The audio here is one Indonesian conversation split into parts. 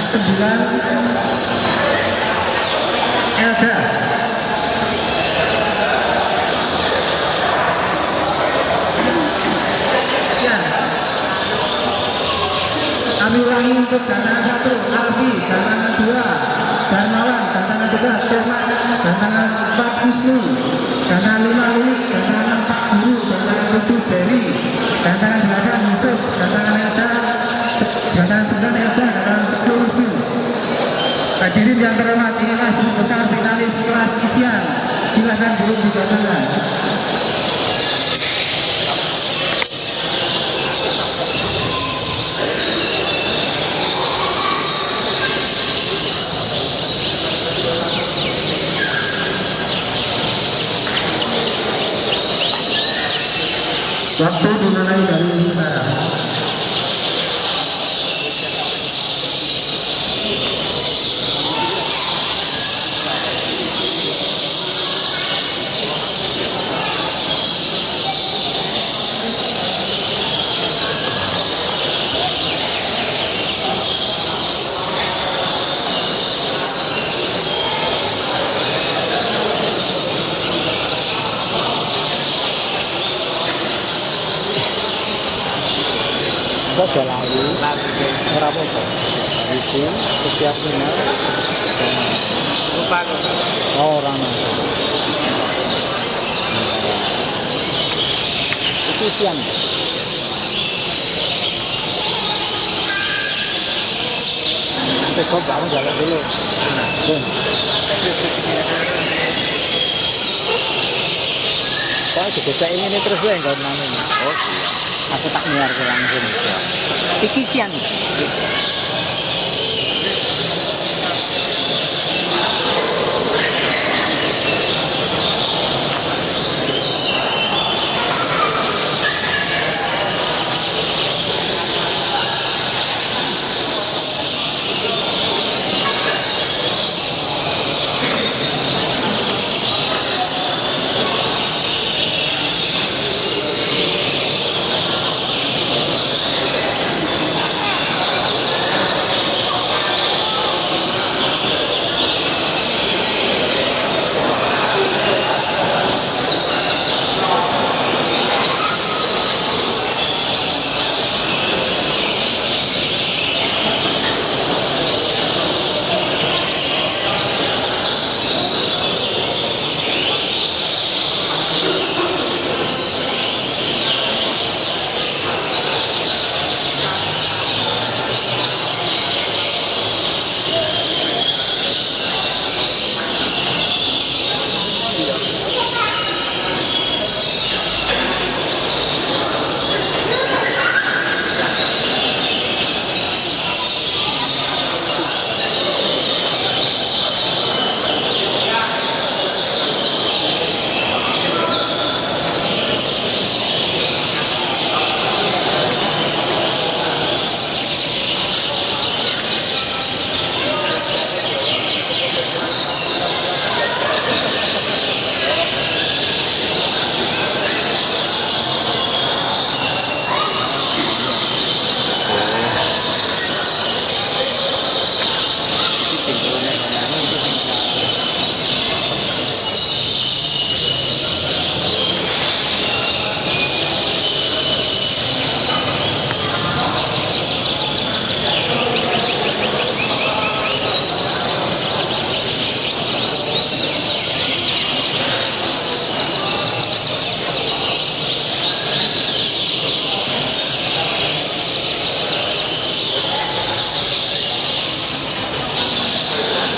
9 Elda. Ya. Kami ulangi untuk tantangan 1 Alfi, tantangan 2 Darmawan, tantangan 3 Firman, tantangan 4 Wisnu, tantangan 5 Lilik, tantangan 4 Guru, tantangan 7 Dewi, tantangan 8 Yusuf, tantangan Elda, tantangan 9 Elda, tantangan 10 Wisnu. Hadirin yang terhormat, inilah bekal finalis kelas isian. Silakan duduk di tangan. Waktu dimulai dari sekarang. Sudah lalu, berapa itu? Itu setiap final. Lupa. Oh, orang itu siang. Besok kamu jalan dulu. Kok dibocah ini terus ya enggak namanya? Oh iya. Aku tak niar ke langsung. Iki siang.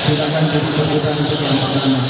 Silakan jadi kebutuhan yang pertama.